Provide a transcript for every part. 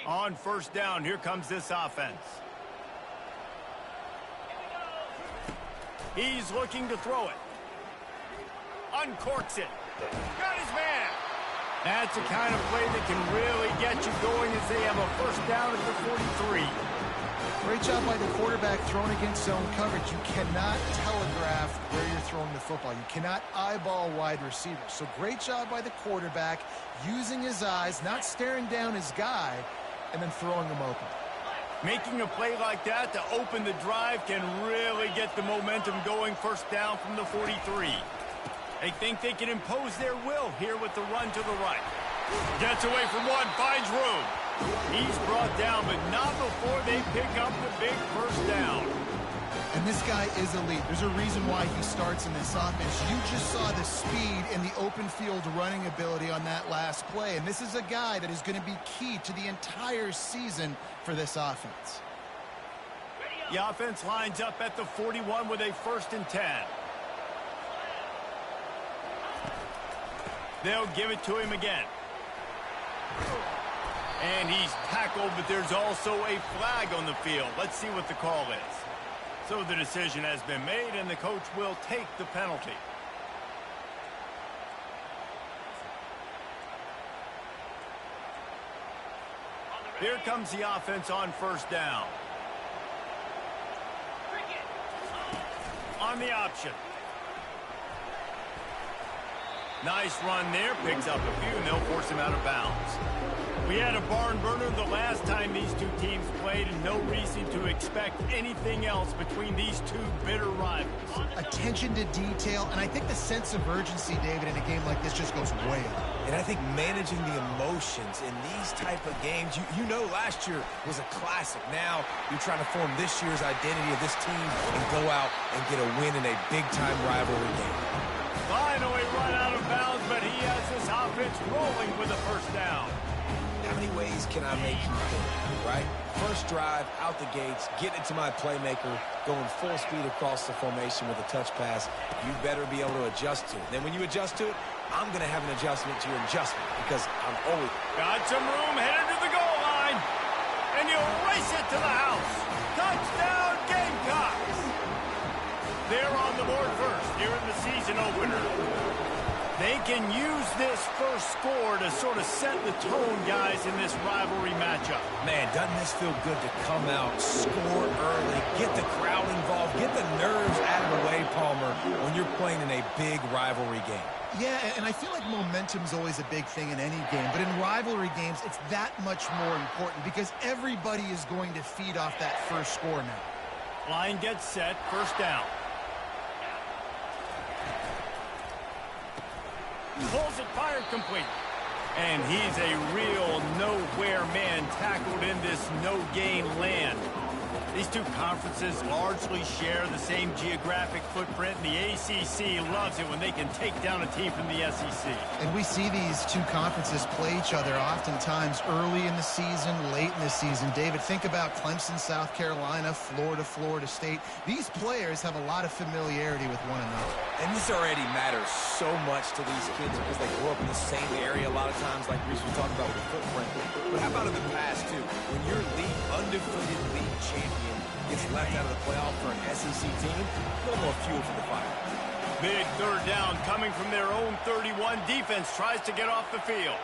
On first down, here comes this offense. He's looking to throw it. Uncorks it. Got his man. That's the kind of play that can really get you going as they have a first down at the 43. Great job by the quarterback throwing against zone coverage. You cannot telegraph where you're throwing the football. You cannot eyeball wide receivers. So great job by the quarterback using his eyes, not staring down his guy, and then throwing him open. Making a play like that to open the drive can really get the momentum going first down from the 43. They think they can impose their will here with the run to the right. Gets away from one, finds room. He's brought down, but not before they pick up the big first down. And this guy is elite. There's a reason why he starts in this offense. You just saw the speed and the open field running ability on that last play. And this is a guy that is going to be key to the entire season for this offense. The offense lines up at the 41 with a 1st and 10. They'll give it to him again. And he's tackled, but there's also a flag on the field. Let's see what the call is. So the decision has been made, and the coach will take the penalty. Here comes the offense on first down. On the option. Nice run there, picks up a few, and they'll force him out of bounds. We had a barn burner the last time these two teams played, and no reason to expect anything else between these two bitter rivals. Attention to detail, and I think the sense of urgency, David, in a game like this just goes way up. And I think managing the emotions in these type of games, you know last year was a classic. Now you're trying to form this year's identity of this team and go out and get a win in a big-time rivalry game. Finally run out of bounds, but he has this offense rolling with a first down. How many ways can I make you think, right? First drive, out the gates, get it to my playmaker, going full speed across the formation with a touch pass. You better be able to adjust to it. Then when you adjust to it, I'm going to have an adjustment to your adjustment because I'm always... Got some room, headed to the goal line. And you'll race it to the house. Touchdown, Gamecocks. They're on the board first here in the season opener. They can use this first score to sort of set the tone, guys, in this rivalry matchup. Man, doesn't this feel good to come out, score early, get the crowd involved, get the nerves out of the way, Palmer, when you're playing in a big rivalry game. Yeah, and I feel like momentum's always a big thing in any game, but in rivalry games, it's that much more important because everybody is going to feed off that first score now. Line gets set, first down. Pulls it, fired complete. And he's a real nowhere man tackled in this no-gain land. These two conferences largely share the same geographic footprint, and the ACC loves it when they can take down a team from the SEC. And we see these two conferences play each other oftentimes early in the season, late in the season. David, think about Clemson, South Carolina, Florida, Florida State. These players have a lot of familiarity with one another. And this already matters so much to these kids because they grew up in the same area a lot of times, like Reese was talking about with the footprint. But how about in the past, too? When your undefeated league champion gets left out of the playoff for an SEC team, a little more fuel for the fire. Big third down coming from their own 31. Defense tries to get off the field.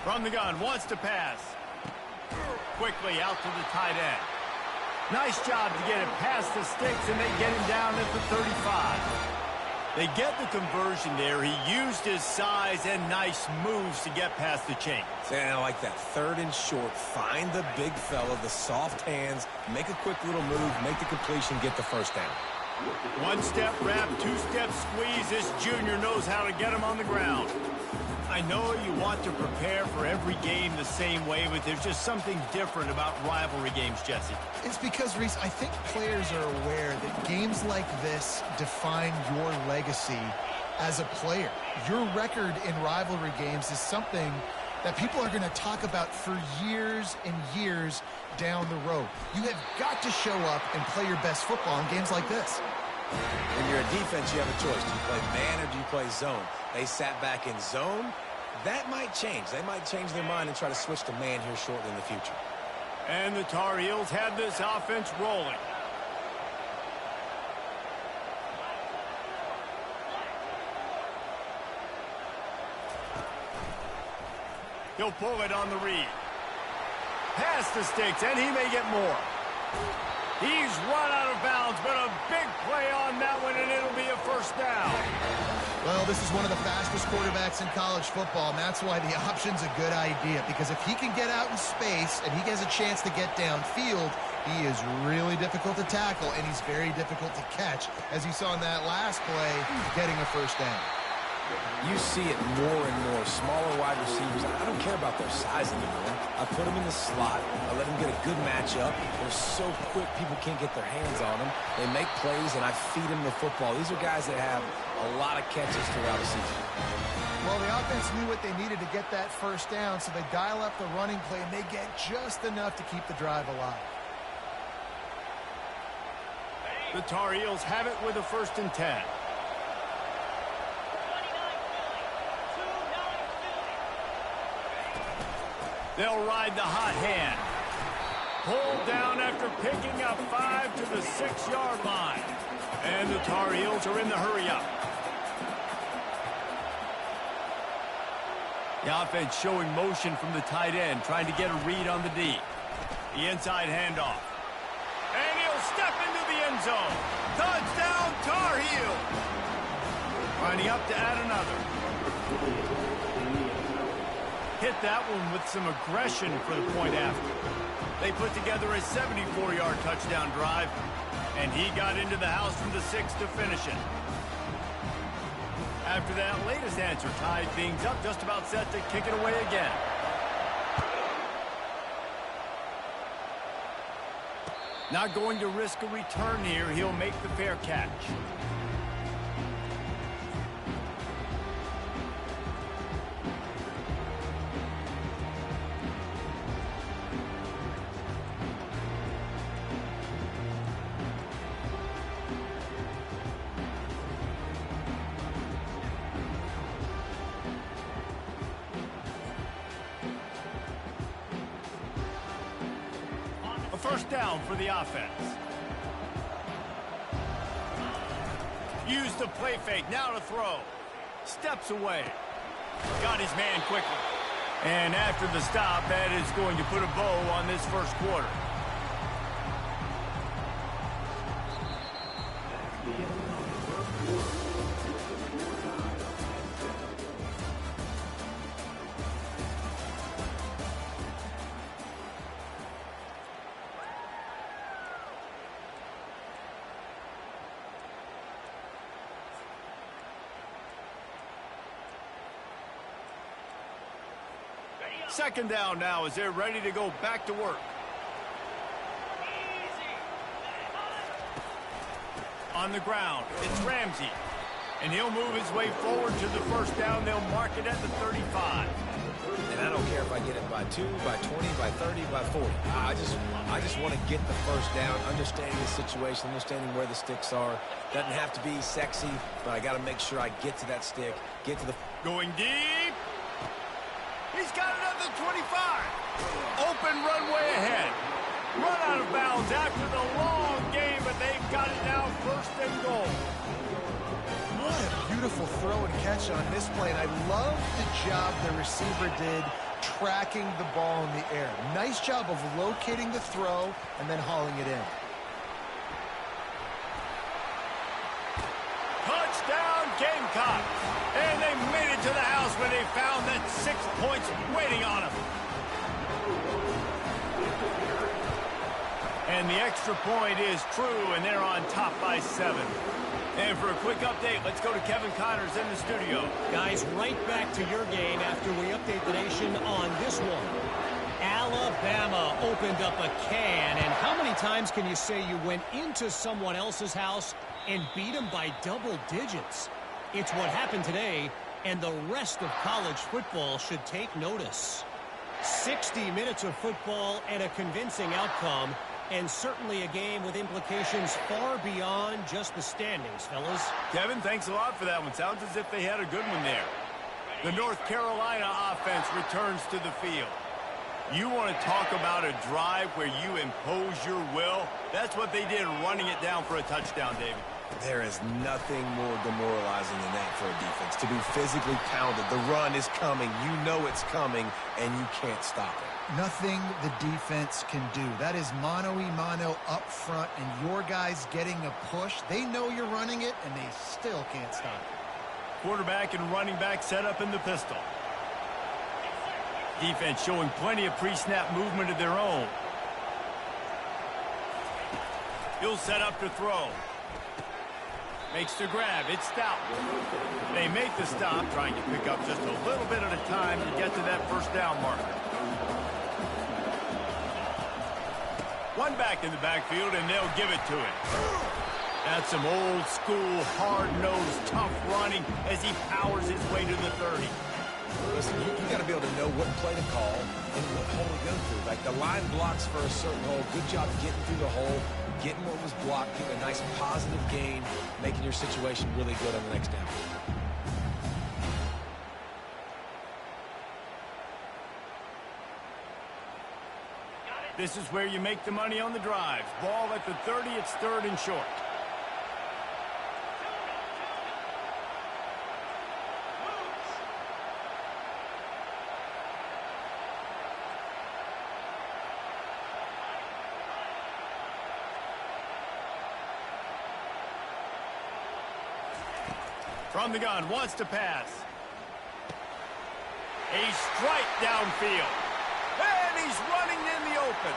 From the gun, wants to pass. Quickly out to the tight end. Nice job to get it past the sticks, and they get him down at the 35. They get the conversion there. He used his size and nice moves to get past the chains. And I like that. Third and short. Find the big fella, the soft hands, make a quick little move, make the completion, get the first down. One-step wrap, two-step squeeze. This junior knows how to get him on the ground. I know you want to prepare for every game the same way, but there's just something different about rivalry games, Jesse. It's because, Reese, I think players are aware that games like this define your legacy as a player. Your record in rivalry games is something that people are going to talk about for years and years down the road. You have got to show up and play your best football in games like this. When you're a defense, you have a choice. Do you play man or do you play zone? They sat back in zone. That might change. They might change their mind and try to switch to man here shortly in the future. And the Tar Heels have this offense rolling. He'll pull it on the read. Past the sticks, and he may get more. He's run out of bounds, but a big play on that one, and it'll be a first down. Well, this is one of the fastest quarterbacks in college football, and that's why the option's a good idea, because if he can get out in space and he has a chance to get downfield, he is really difficult to tackle, and he's very difficult to catch, as you saw in that last play, getting a first down. You see it more and more. Smaller wide receivers, I don't care about their size anymore. I put them in the slot. I let them get a good matchup. They're so quick, people can't get their hands on them. They make plays, and I feed them the football. These are guys that have a lot of catches throughout the season. Well, the offense knew what they needed to get that first down, so they dial up the running play, and they get just enough to keep the drive alive. The Tar Heels have it with a 1st and 10. They'll ride the hot hand. Pulled down after picking up 5 to the 6-yard line. And the Tar Heels are in the hurry-up. The offense showing motion from the tight end, trying to get a read on the D. The inside handoff. And he'll step into the end zone. Touchdown, Tar Heels! Lining up to add another. Hit that one with some aggression for the point after. They put together a 74-yard touchdown drive, and he got into the house from the 6 to finish it. After that latest answer tied things up, just about set to kick it away again. Not going to risk a return here. He'll make the fair catch. First down for the offense. Use the play fake, now to throw. Steps away. Got his man quickly. And after the stop, that is going to put a bow on this first quarter. Second down now as they're ready to go back to work. On the ground, it's Ramsey. And he'll move his way forward to the first down. They'll mark it at the 35. And I don't care if I get it by 2, by 20, by 30, by 40. I just want to get the first down, understanding the situation, understanding where the sticks are. Doesn't have to be sexy, but I got to make sure I get to that stick, get to the... Going deep. He's got another 25. Open runway ahead. Run out of bounds after the long game, but they've got it now 1st and goal. What a beautiful throw and catch on this play, and I love the job the receiver did tracking the ball in the air. Nice job of locating the throw and then hauling it in. Touchdown, Gamecocks. And they made it to the house when they found that 6 points waiting on them. And the extra point is true, and they're on top by 7. And for a quick update, let's go to Kevin Connors in the studio. Guys, right back to your game after we update the nation on this one. Alabama opened up a can, and how many times can you say you went into someone else's house and beat them by double digits? It's what happened today, and the rest of college football should take notice. 60 minutes of football and a convincing outcome, and certainly a game with implications far beyond just the standings, fellas. Kevin, thanks a lot for that one. Sounds as if they had a good one there. The North Carolina offense returns to the field. You want to talk about a drive where you impose your will? That's what they did, running it down for a touchdown, David. There is nothing more demoralizing than that for a defense, to be physically pounded. The run is coming. You know it's coming, and you can't stop it. Nothing the defense can do. That is mano-a-mano up front, and your guys getting a push. They know you're running it, and they still can't stop it. Quarterback and running back set up in the pistol. Defense showing plenty of pre-snap movement of their own. He'll set up to throw. Makes the grab. It's Stout. They make the stop, trying to pick up just a little bit at a time to get to that first down marker. One back in the backfield, and they'll give it to him. That's some old school, hard-nosed, tough running as he powers his way to the 30. Listen, you got to be able to know what play to call and what hole to go through. Like the line blocks for a certain hole. Good job getting through the hole, getting what was blocked, getting a nice positive gain, making your situation really good on the next down. This is where you make the money on the drives. Ball at the 30, it's 3rd and short. From the gun, wants to pass. A strike downfield. And he's running in the open.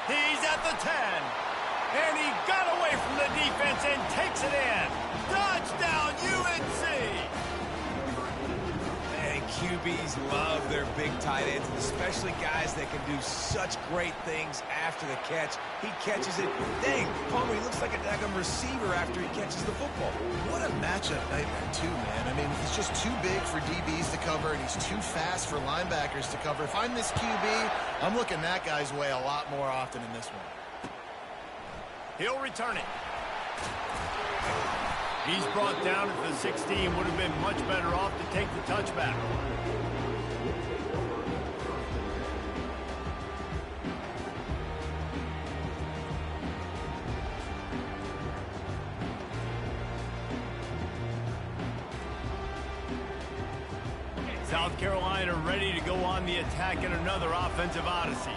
He's at the 10. And he got away from the defense and takes it in. Touchdown, UNC! Man, QBs love their big tight ends, especially guys that can do such great things after the catch. He catches it. Dang, Palmer, he looks like a daggum receiver after he catches the football. What a matchup nightmare, too, man. I mean, he's just too big for DBs to cover, and he's too fast for linebackers to cover. If I'm this QB, I'm looking that guy's way a lot more often in this one. He'll return it. He's brought down at the 16. Would have been much better off to take the touchback. South Carolina ready to go on the attack in another offensive odyssey.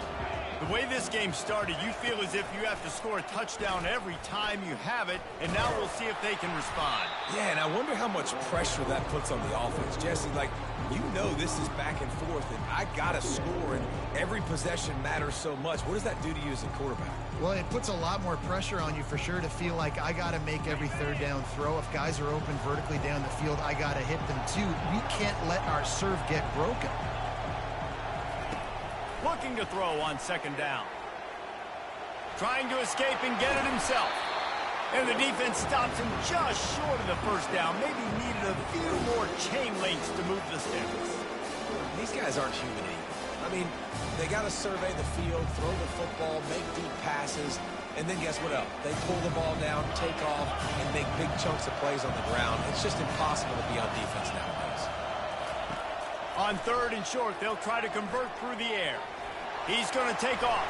The way this game started, you feel as if you have to score a touchdown every time you have it, and now we'll see if they can respond. Yeah, and I wonder how much pressure that puts on the offense. Jesse, like, you know this is back and forth, and I got to score, and every possession matters so much. What does that do to you as a quarterback? Well, it puts a lot more pressure on you for sure to feel like I got to make every 3rd down throw. If guys are open vertically down the field, I got to hit them too. We can't let our serve get broken. Looking to throw on 2nd down. Trying to escape and get it himself. And the defense stops him just short of the 1st down. Maybe needed a few more chain links to move the sticks. These guys aren't human either. I mean, they got to survey the field, throw the football, make deep passes, and then guess what else? They pull the ball down, take off, and make big chunks of plays on the ground. It's just impossible to be on defense nowadays. On 3rd and short, they'll try to convert through the air. He's going to take off.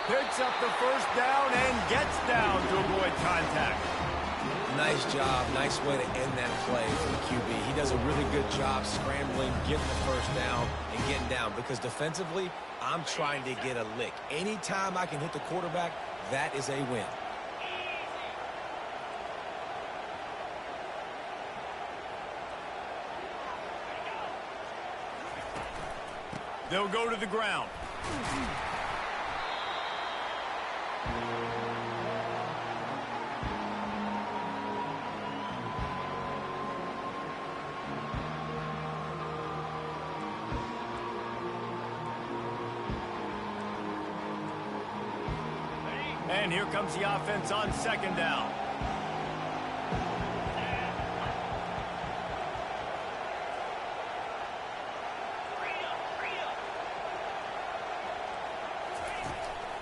Picks up the 1st down and gets down to avoid contact. Nice job. Nice way to end that play for the QB. He does a really good job scrambling, getting the 1st down, and getting down. Because defensively, I'm trying to get a lick. Anytime I can hit the quarterback, that is a win. They'll go to the ground. And here comes the offense on 2nd down.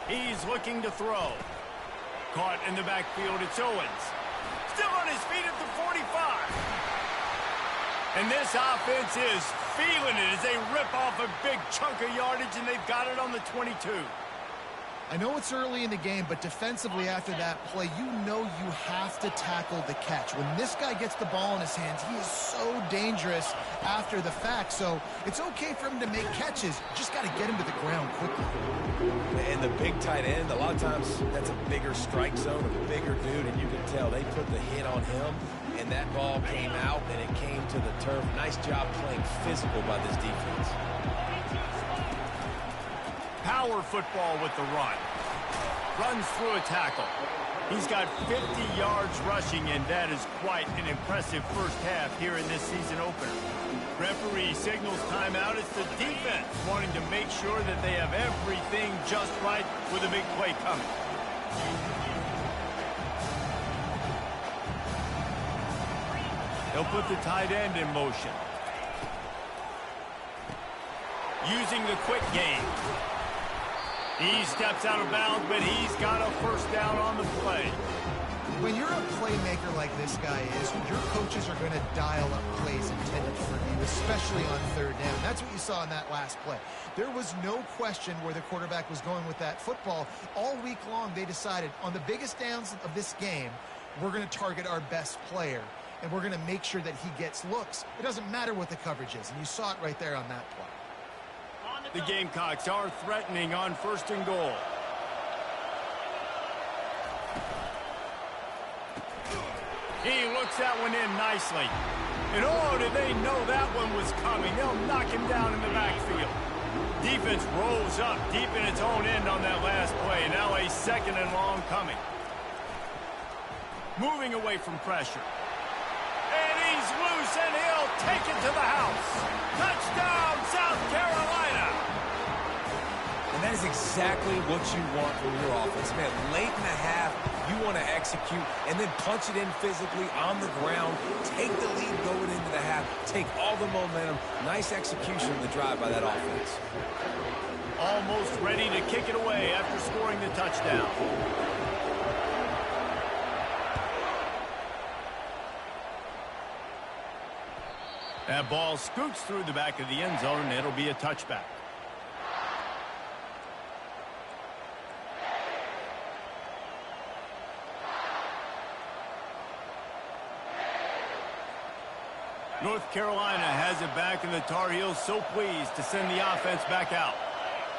He's looking to throw. Caught in the backfield, it's Owens. Still on his feet at the 45. And this offense is feeling it as they rip off a big chunk of yardage, and they've got it on the 22. I know it's early in the game, but defensively after that play, you know you have to tackle the catch. When this guy gets the ball in his hands, he is so dangerous after the fact. So it's okay for him to make catches. You just got to get him to the ground quickly. And the big tight end, a lot of times that's a bigger strike zone, a bigger dude, and you can tell they put the hit on him, and that ball came out, and it came to the turf. Nice job playing physical by this defense. Power football with the run. Runs through a tackle. He's got 50 yards rushing, and that is quite an impressive first half here in this season opener. Referee signals timeout. It's the defense wanting to make sure that they have everything just right with a big play coming. They'll put the tight end in motion. Using the quick game. He steps out of bounds, but he's got a first down on the play. When you're a playmaker like this guy is, your coaches are going to dial up plays intended for you, especially on third down. That's what you saw in that last play. There was no question where the quarterback was going with that football. All week long, they decided on the biggest downs of this game, we're going to target our best player, and we're going to make sure that he gets looks. It doesn't matter what the coverage is, and you saw it right there on that play. The Gamecocks are threatening on 1st and goal. He looks that one in nicely. And oh, did they know that one was coming. They'll knock him down in the backfield. Defense rolls up deep in its own end on that last play. Now a 2nd and long coming. Moving away from pressure. And he's loose, and he'll take it to the house. Touchdown, South Carolina. And that is exactly what you want from your offense, man. Late in the half, you want to execute and then punch it in physically on the ground. Take the lead going into the half. Take all the momentum. Nice execution of the drive by that offense. Almost ready to kick it away after scoring the touchdown. That ball scoots through the back of the end zone, and it'll be a touchback. North Carolina has it back, and the Tar Heels so pleased to send the offense back out.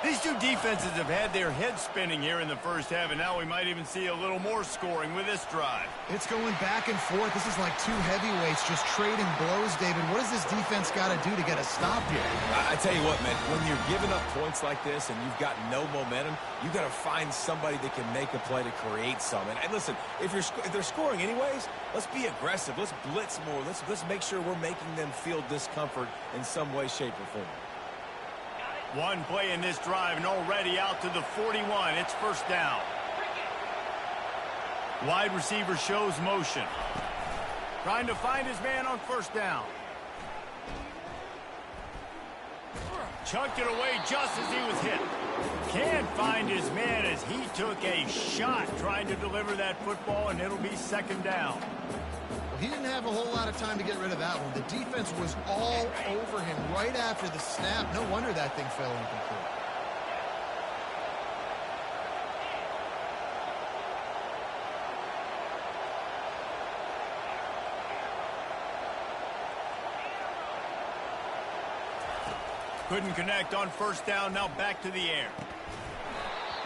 These two defenses have had their heads spinning here in the first half, and now we might even see a little more scoring with this drive. It's going back and forth. This is like two heavyweights just trading blows, David. What does this defense got to do to get a stop here? I tell you what, man, when you're giving up points like this and you've got no momentum, you got to find somebody that can make a play to create some. And listen, if they're scoring anyways, let's be aggressive. Let's blitz more. Let's make sure we're making them feel discomfort in some way, shape, or form. One play in this drive, and already out to the 41. It's first down. Wide receiver shows motion. Trying to find his man on first down. Chucked it away just as he was hit. Can't find his man as he took a shot trying to deliver that football, and it'll be 2nd down. He didn't have a whole lot of time to get rid of that one. The defense was all over him right after the snap. No wonder that thing fell incomplete. Couldn't connect on first down. Now back to the air.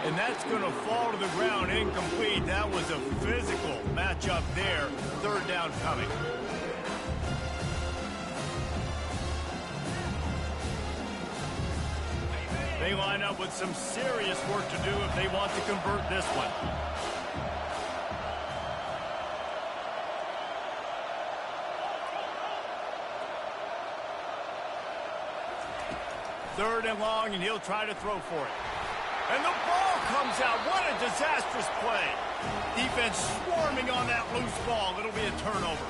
And that's going to fall to the ground incomplete. That was a physical matchup there. 3rd down coming. They line up with some serious work to do if they want to convert this one. Third and long, and he'll try to throw for it. And the ball comes out. What a disastrous play. Defense swarming on that loose ball. It'll be a turnover.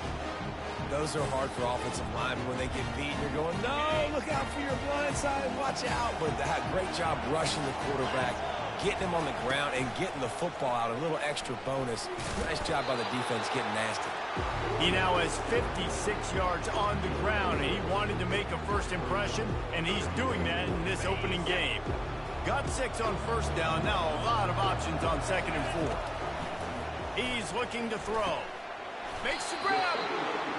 Those are hard for offensive linemen when they get beat. You're going, no, look out for your blind side. Watch out. But that great job rushing the quarterback. getting him on the ground and getting the football out. A little extra bonus. Nice job by the defense getting nasty. He now has 56 yards on the ground, and he wanted to make a first impression, and he's doing that in this opening game. Got 6 on first down. Now a lot of options on 2nd and 4. He's looking to throw. Makes the grab.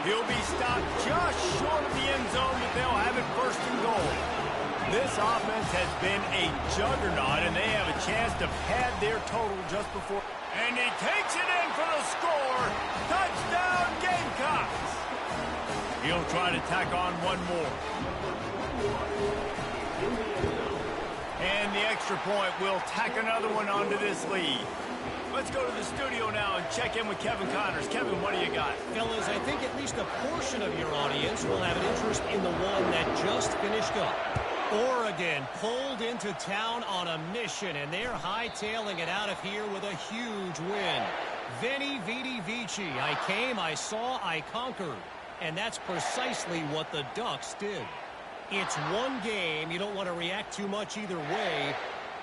He'll be stopped just short of the end zone, but they'll have it 1st and goal. This offense has been a juggernaut, and they have a chance to pad their total just before. And he takes it in for the score. Touchdown, Gamecocks. He'll try to tack on one more. And the extra point will tack another one onto this lead. Let's go to the studio now and check in with Kevin Connors. Kevin, what do you got? Fellas, I think at least a portion of your audience will have an interest in the one that just finished up. Oregon pulled into town on a mission, and they're hightailing it out of here with a huge win. Veni, Vidi, Vici. I came, I saw, I conquered. And that's precisely what the Ducks did. It's one game. You don't want to react too much either way.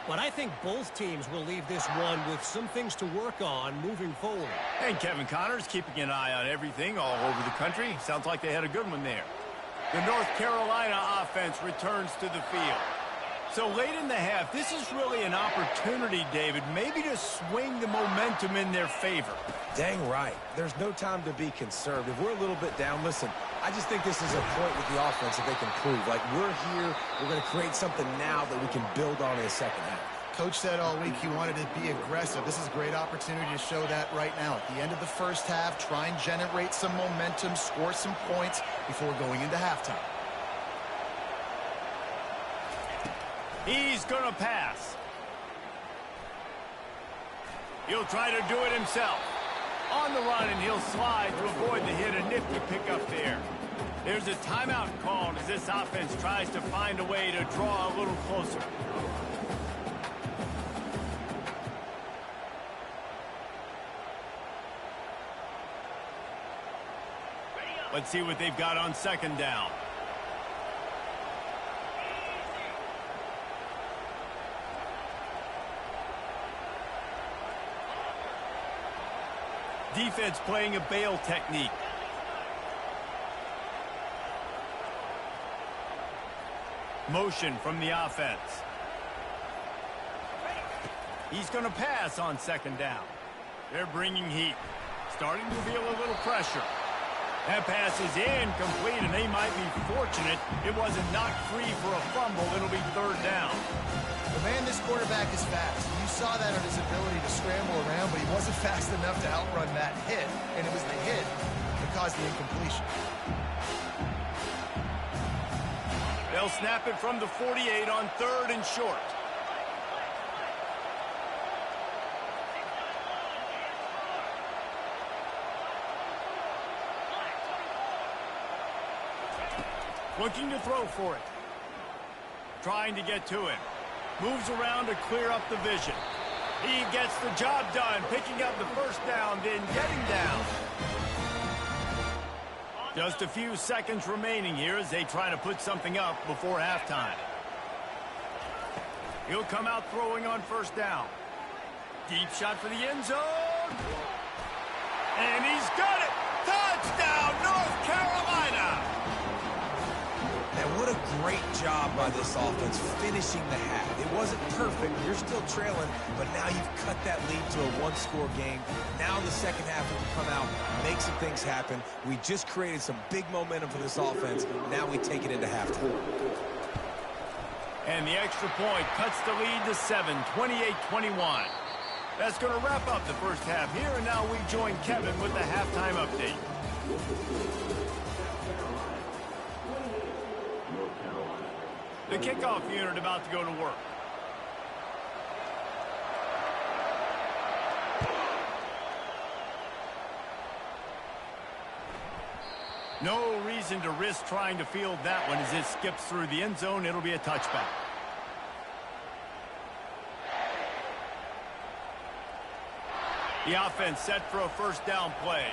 But I think both teams will leave this one with some things to work on moving forward. And Kevin Connors keeping an eye on everything all over the country. Sounds like they had a good one there. The North Carolina offense returns to the field. So late in the half, this is really an opportunity, David, maybe to swing the momentum in their favor. Dang right. There's no time to be conservative. We're a little bit down. Listen, I just think this is a point with the offense that they can prove. Like, we're here, we're going to create something now that we can build on in the second half. Coach said all week he wanted to be aggressive. This is a great opportunity to show that right now. At the end of the first half, try and generate some momentum, score some points before going into halftime. He's going to pass. He'll try to do it himself. On the run, and he'll slide to avoid the hit. A nifty pickup there. There's a timeout called as this offense tries to find a way to draw a little closer. Let's see what they've got on 2nd down. Defense playing a bail technique. Motion from the offense. He's going to pass on 2nd down. They're bringing heat. Starting to feel a little pressure. That pass is incomplete, and they might be fortunate it wasn't knocked free for a fumble. It'll be 3rd down. But man, this quarterback is fast. You saw that on his ability to scramble around, but he wasn't fast enough to outrun that hit, and it was the hit that caused the incompletion. They'll snap it from the 48 on 3rd and short. Looking to throw for it. Trying to get to it. Moves around to clear up the vision. He gets the job done, picking up the 1st down, then getting down. Just a few seconds remaining here as they try to put something up before halftime. He'll come out throwing on 1st down. Deep shot for the end zone. And he's got it. Touchdown, North Carolina. And what a great job by this offense finishing the half. It wasn't perfect. You're still trailing, but now you've cut that lead to a 1-score game. Now in the second half, we can come out, make some things happen. We just created some big momentum for this offense. Now we take it into halftime. And the extra point cuts the lead to 7, 28-21. That's going to wrap up the first half here, and now we join Kevin with the halftime update. The kickoff unit about to go to work. No reason to risk trying to field that one as it skips through the end zone. It'll be a touchback. The offense set for a 1st down play.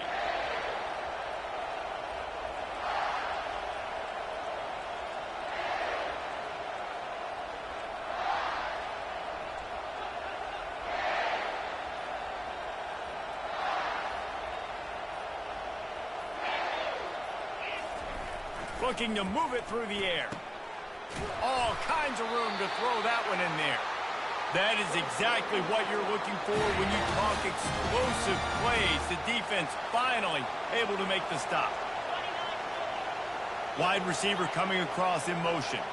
Looking to move it through the air. All kinds of room to throw that one in there. That is exactly what you're looking for when you talk explosive plays. The defense finally able to make the stop. Wide receiver coming across in motion.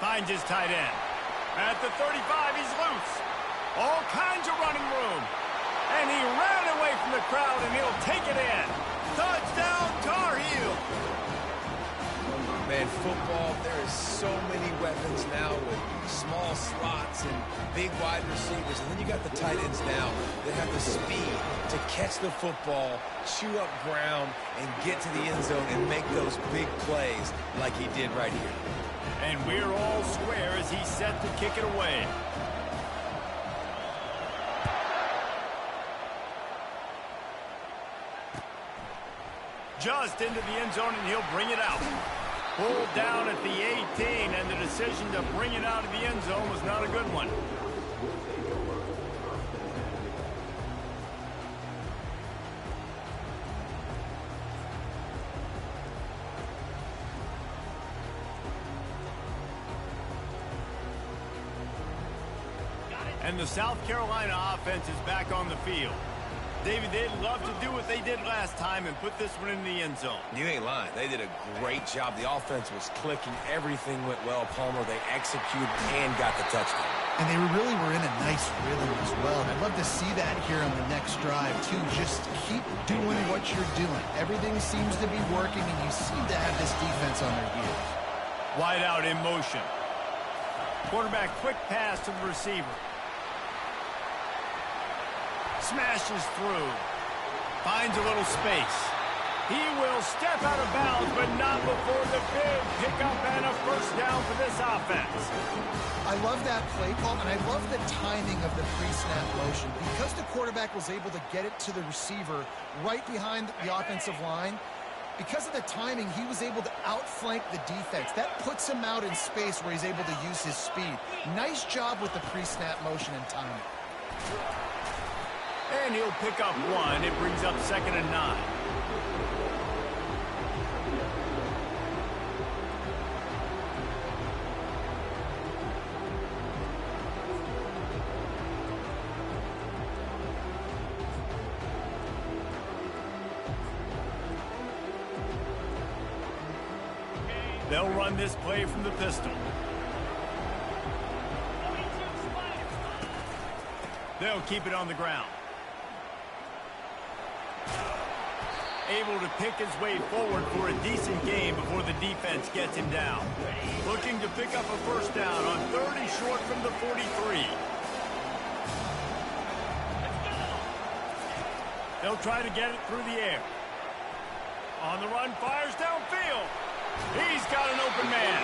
Finds his tight end. At the 35, he's loose. All kinds of running room. And he ran away from the crowd, and he'll take it in. Touchdown, Tar Heels. Man, football, there is so many weapons now with small slots and big wide receivers. And then you got the tight ends now that have the speed to catch the football, chew up ground, and get to the end zone and make those big plays like he did right here. And we're all square as he's set to kick it away. Just into the end zone, and he'll bring it out. Pulled down at the 18, and the decision to bring it out of the end zone was not a good one. And the South Carolina offense is back on the field. David, they'd love to do what they did last time and put this one in the end zone. You ain't lying. They did a great job. The offense was clicking. Everything went well, Palmer. They executed and got the touchdown. And they really were in a nice rhythm as well. And I'd love to see that here on the next drive, too. Just keep doing what you're doing. Everything seems to be working, and you seem to have this defense on their heels. Wide out in motion. Quarterback quick pass to the receiver. Smashes through. Finds a little space. He will step out of bounds, but not before the big pickup and a first down for this offense. I love that play call, and I love the timing of the pre-snap motion. Because the quarterback was able to get it to the receiver right behind the offensive line, because of the timing, he was able to outflank the defense. That puts him out in space where he's able to use his speed. Nice job with the pre-snap motion and timing. And he'll pick up one. It brings up 2nd and 9. They'll run this play from the pistol. They'll keep it on the ground. Able to pick his way forward for a decent game before the defense gets him down. Looking to pick up a first down on 30 short from the 43. They'll try to get it through the air. On the run, fires downfield. He's got an open man.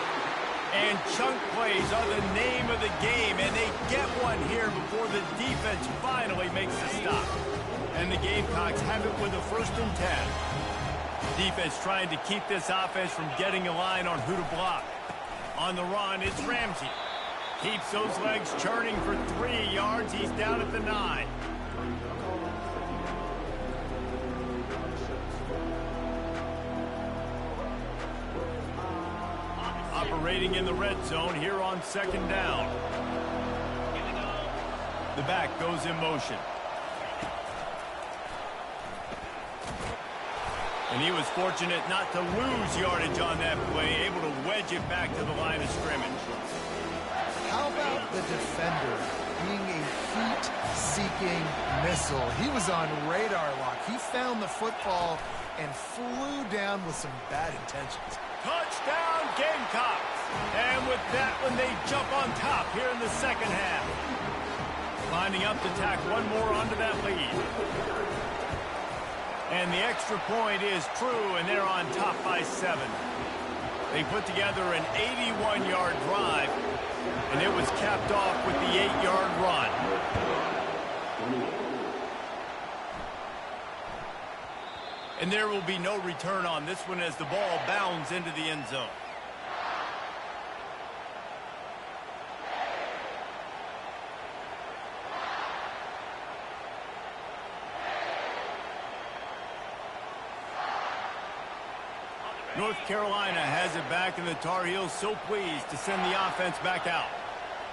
And chunk plays are the name of the game, and they get one here before the defense finally makes the stop. And the Gamecocks have it with a 1st and 10. Defense trying to keep this offense from getting a line on who to block. On the run, it's Ramsey. Keeps those legs churning for 3 yards. He's down at the 9. Operating in the red zone here on 2nd down. The back goes in motion. And he was fortunate not to lose yardage on that play, able to wedge it back to the line of scrimmage. How about the defender being a heat-seeking missile? He was on radar lock. He found the football and flew down with some bad intentions. Touchdown, Gamecocks! And with that one, they jump on top here in the 2nd half. Lining up to tack one more onto that lead. And the extra point is true, and they're on top by 7. They put together an 81-yard drive, and it was capped off with the 8-yard run. And there will be no return on this one as the ball bounds into the end zone. North Carolina has it back, and the Tar Heels so pleased to send the offense back out.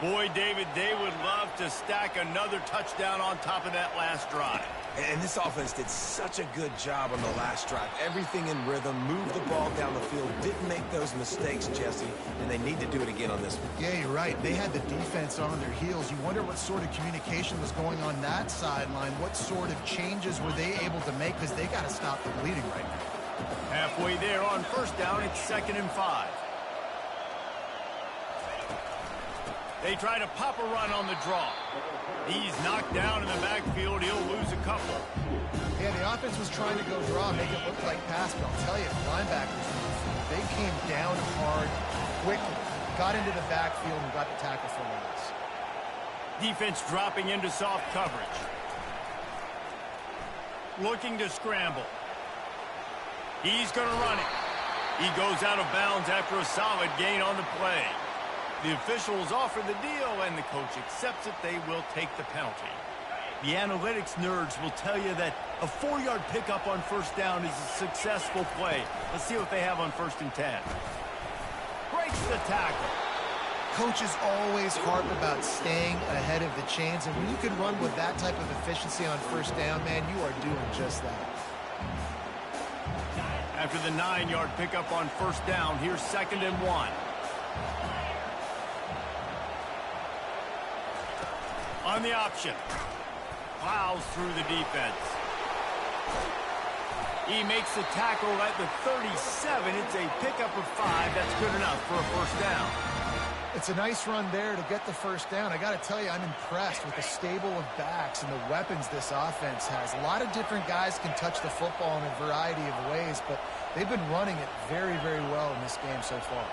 Boy, David, they would love to stack another touchdown on top of that last drive. And this offense did such a good job on the last drive. Everything in rhythm, moved the ball down the field, didn't make those mistakes, Jesse, and they need to do it again on this one. Yeah, you're right. They had the defense on their heels. You wonder what sort of communication was going on that sideline. What sort of changes were they able to make, because they got to stop the bleeding right now. Halfway there on first down, it's 2nd and 5. They try to pop a run on the draw. He's knocked down in the backfield. He'll lose a couple. Yeah, the offense was trying to go draw, make it look like pass, but I'll tell you, the linebackers, they came down hard, quickly, got into the backfield, and got the tackle for a loss. Defense dropping into soft coverage. Looking to scramble. He's going to run it. He goes out of bounds after a solid gain on the play. The officials offer the deal, and the coach accepts it. They will take the penalty. The analytics nerds will tell you that a 4-yard pickup on first down is a successful play. Let's see what they have on 1st and 10. Breaks the tackle. Coaches always harp about staying ahead of the chains, and when you can run with that type of efficiency on first down, man, you are doing just that. After the 9-yard pickup on first down, here's 2nd and 1. On the option. Plows through the defense. He makes the tackle at the 37. It's a pickup of 5. That's good enough for a first down. It's a nice run there to get the first down. I got to tell you, I'm impressed with the stable of backs and the weapons this offense has. A lot of different guys can touch the football in a variety of ways, but they've been running it very, very well in this game so far.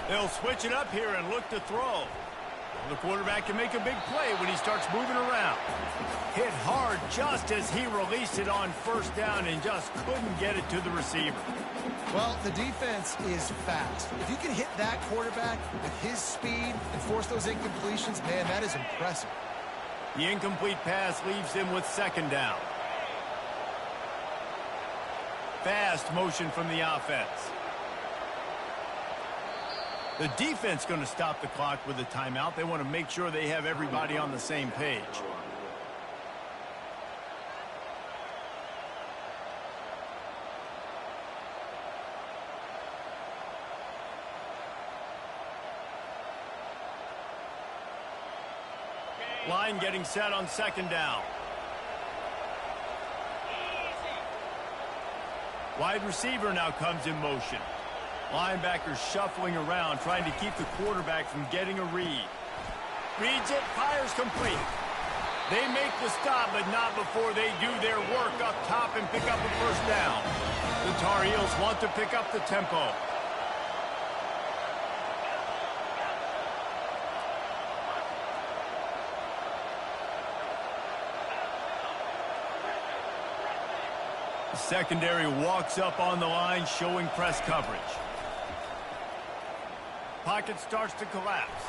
They'll switch it up here and look to throw. The quarterback can make a big play when he starts moving around. Hit hard just as he released it on first down and just couldn't get it to the receiver. Well, the defense is fast. If you can hit that quarterback with his speed and force those incompletions, man, that is impressive. The incomplete pass leaves him with 2nd down. Fast motion from the offense. The defense going to stop the clock with a timeout. They want to make sure they have everybody on the same page. Line getting set on 2nd down. Wide receiver now comes in motion. Linebackers shuffling around, trying to keep the quarterback from getting a read. Reads it, fires complete. They make the stop, but not before they do their work up top and pick up a first down. The Tar Heels want to pick up the tempo. The secondary walks up on the line, showing press coverage. Pocket starts to collapse.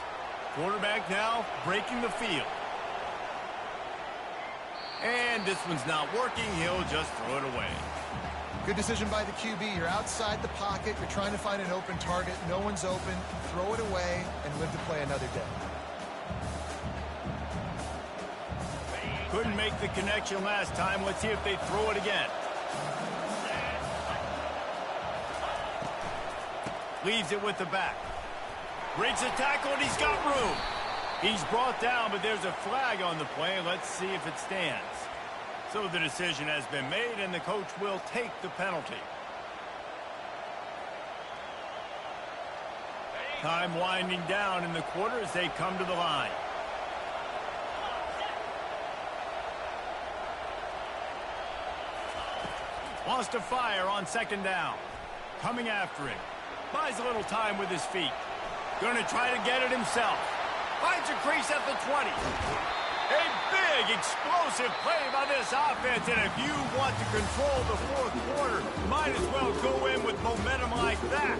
Quarterback now breaking the field. And this one's not working. He'll just throw it away. Good decision by the QB. You're outside the pocket. You're trying to find an open target. No one's open. Throw it away and live to play another day. Couldn't make the connection last time. Let's see if they throw it again. Leaves it with the back. Breaks a tackle, and he's got room. He's brought down, but there's a flag on the play. Let's see if it stands. So the decision has been made, and the coach will take the penalty. Time winding down in the quarter as they come to the line. Wants to fire on 2nd down. Coming after him. Buys a little time with his feet. Going to try to get it himself. Finds a crease at the 20. A big, explosive play by this offense. And if you want to control the 4th quarter, might as well go in with momentum like that.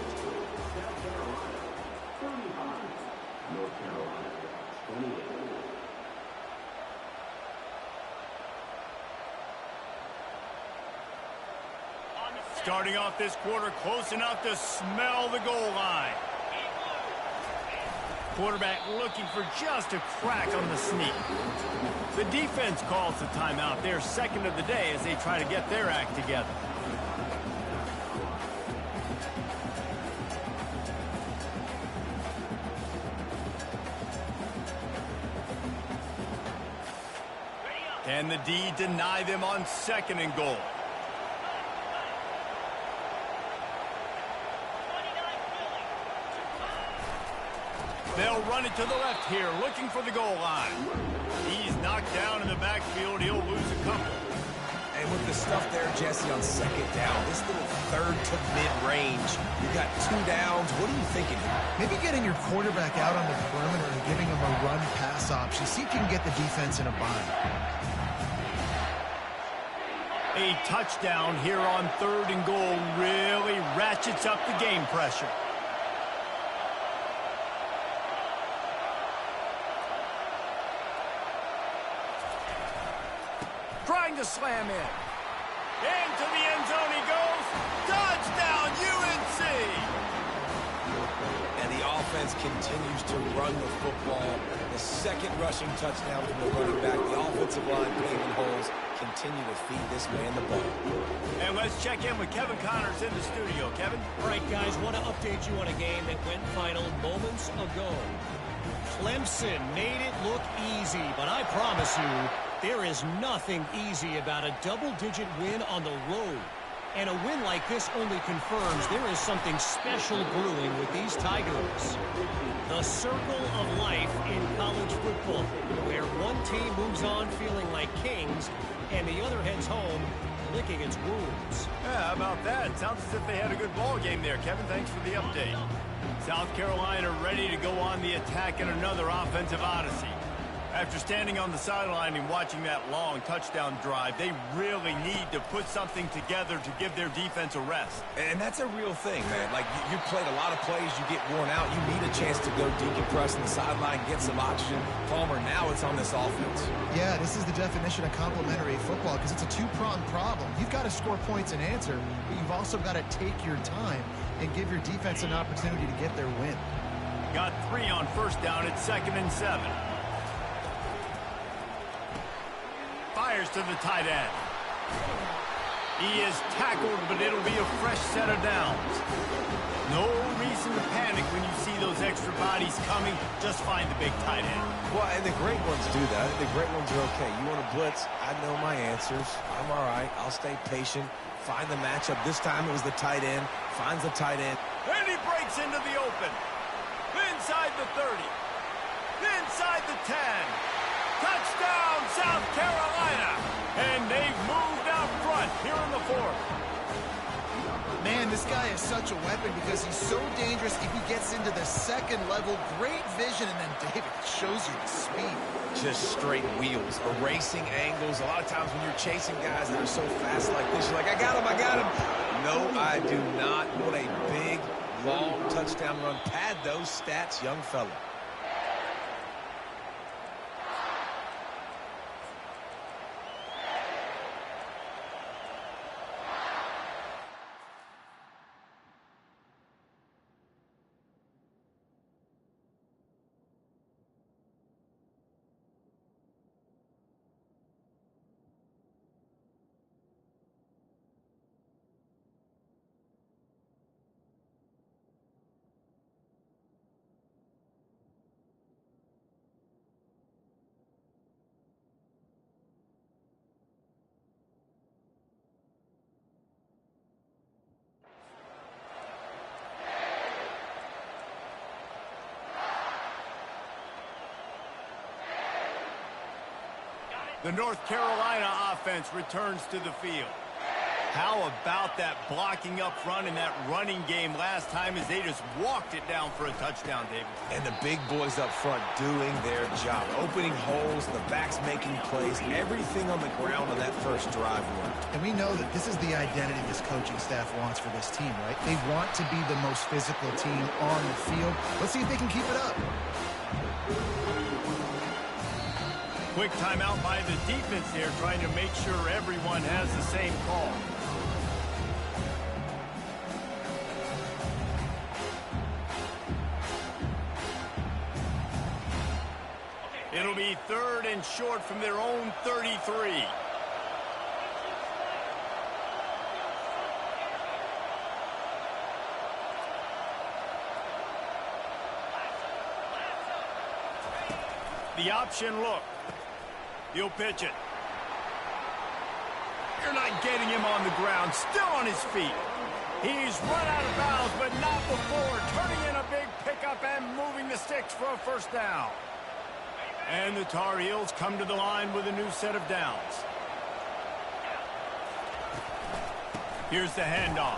Starting off this quarter close enough to smell the goal line. Quarterback looking for just a crack on the sneak. The defense calls the timeout. Their second of the day as they try to get their act together. Can the D deny them on second and goal? They'll run it to the left here, looking for the goal line. He's knocked down in the backfield. He'll lose a couple. And with the stuff there, Jesse, on second down, this little third to mid-range, you got 2 downs. What are you thinking here? Maybe getting your quarterback out on the perimeter and giving him a run-pass option. See if you can get the defense in a bind. A touchdown here on third and goal really ratchets up the game pressure. Trying to slam in. Into the end zone he goes. Touchdown, UNC! And the offense continues to run the football. The second rushing touchdown from the running back. The offensive line paving holes. Continue to feed this man the ball. And let's check in with Kevin Connors in the studio. Kevin? All right, guys, want to update you on a game that went final moments ago. Clemson made it look easy, but I promise you, there is nothing easy about a double-digit win on the road. And a win like this only confirms there is something special brewing with these Tigers. The circle of life in college football, where one team moves on feeling like kings, and the other heads home licking its wounds. Yeah, how about that? Sounds as if they had a good ball game there, Kevin. Thanks for the update. South Carolina ready to go on the attack in another offensive odyssey. After standing on the sideline and watching that long touchdown drive, they really need to put something together to give their defense a rest. And that's a real thing, man. Like, you played a lot of plays, you get worn out, you need a chance to go decompress on the sideline, get some oxygen. Palmer, now it's on this offense. Yeah, this is the definition of complementary football because it's a two-pronged problem. You've got to score points and answer, but you've also got to take your time and give your defense an opportunity to get their win. Got 3 on first down at 2nd and 7. Fires to the tight end. He is tackled, but it'll be a fresh set of downs. No reason to panic when you see those extra bodies coming. Just find the big tight end. Well, and the great ones do that. The great ones are okay. You want to blitz? I know my answers. I'm all right. I'll stay patient. Find the matchup. This time it was the tight end. Finds the tight end. And he breaks into the open. Inside the 30. Inside the 10. Touchdown, South Carolina. And they've moved out front here in the 4th. Man, this guy is such a weapon because he's so dangerous if he gets into the second level. Great vision, and then David shows you the speed. Just straight wheels, erasing angles. A lot of times when you're chasing guys that are so fast like this, you're like, I got him, I got him. No, I do not. What a big, long touchdown run. Pad those stats, young fella. The North Carolina offense returns to the field. How about that blocking up front and that running game last time as they just walked it down for a touchdown, David? And the big boys up front doing their job. Opening holes, the backs making plays, everything on the ground on that first drive worked. And we know that this is the identity this coaching staff wants for this team, right? They want to be the most physical team on the field. Let's see if they can keep it up. Quick timeout by the defense there, trying to make sure everyone has the same call. It'll be 3rd and short from their own 33. The option look. He'll pitch it. You're not getting him on the ground. Still on his feet. He's run out of bounds, but not before. Turning in a big pickup and moving the sticks for a first down. And the Tar Heels come to the line with a new set of downs. Here's the handoff.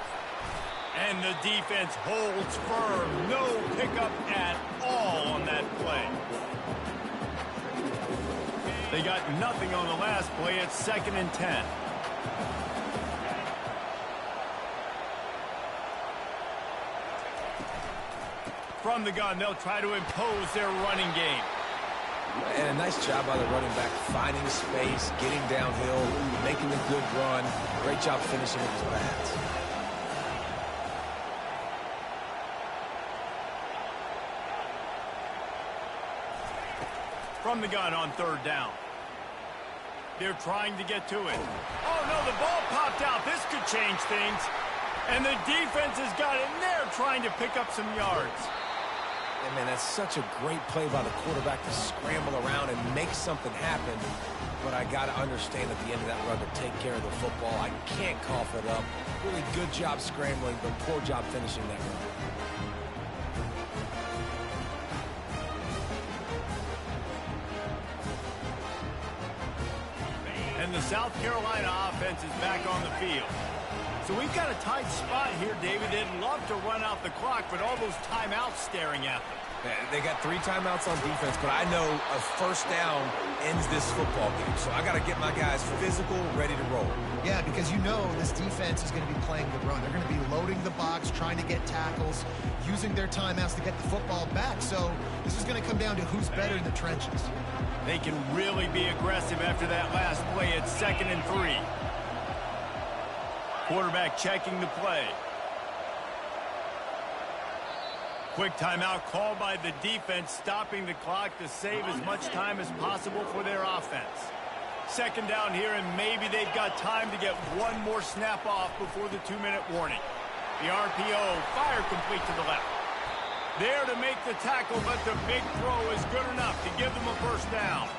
And the defense holds firm. No pickup at all on that play. They got nothing on the last play. It's 2nd and 10. From the gun, they'll try to impose their running game. And a nice job by the running back, finding space, getting downhill, making a good run. Great job finishing with his pads. From the gun on 3rd down. They're trying to get to it. Oh, no, the ball popped out. This could change things. And the defense has got in there trying to pick up some yards. And, man, that's such a great play by the quarterback to scramble around and make something happen. But I got to understand at the end of that run to take care of the football. I can't cough it up. Really good job scrambling, but poor job finishing that run. And the South Carolina offense is back on the field. So we've got a tight spot here, David. They'd love to run out the clock, but all those timeouts staring at them. They got 3 timeouts on defense, but I know a first down ends this football game. So I got to get my guys physical, ready to roll. Yeah, because you know this defense is going to be playing the run. They're going to be loading the box, trying to get tackles, using their timeouts to get the football back. So this is going to come down to who's better in the trenches. They can really be aggressive after that last play. It's 2nd and 3. Quarterback checking the play. Quick timeout called by the defense, stopping the clock to save as much time as possible for their offense. 2nd down here, and maybe they've got time to get one more snap off before the 2-minute warning. The RPO, fire complete to the left. There to make the tackle, but the big throw is good enough to give them a first down.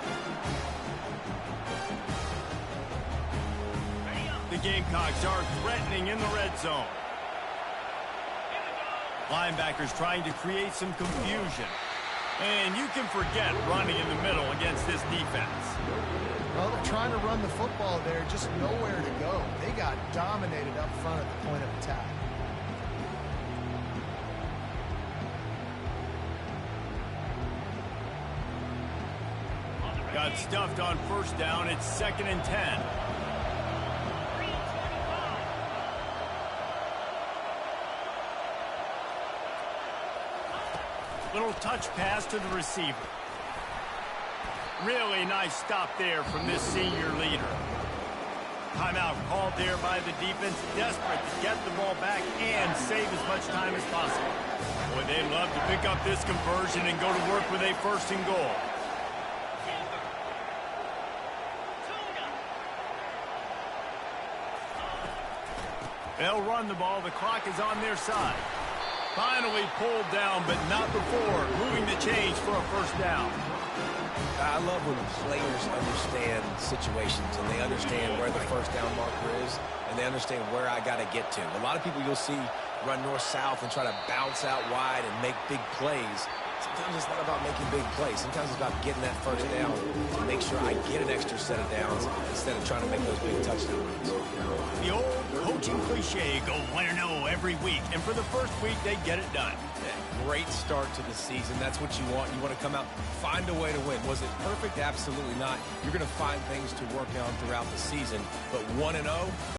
The Gamecocks are threatening in the red zone. Linebackers trying to create some confusion. And you can forget running in the middle against this defense. Well, they're trying to run the football there, just nowhere to go. They got dominated up front at the point of attack. Got stuffed on first down. It's 2nd and 10. Little touch pass to the receiver. Really nice stop there from this senior leader. Timeout called there by the defense, desperate to get the ball back and save as much time as possible. Boy, they'd love to pick up this conversion and go to work with a 1st and goal. They'll run the ball. The clock is on their side. Finally pulled down, but not before moving the chains for a first down. I love when players understand situations and they understand where the first down marker is and they understand where I got to get to. A lot of people you'll see run north-south and try to bounce out wide and make big plays. Sometimes it's not about making big plays. Sometimes it's about getting that first down to make sure I get an extra set of downs instead of trying to make those big touchdown runs. The old coaching cliche, go 1-0 every week. And for the first week, they get it done. Yeah, great start to the season. That's what you want. You want to come out, find a way to win. Was it perfect? Absolutely not. You're going to find things to work on throughout the season. But 1-0,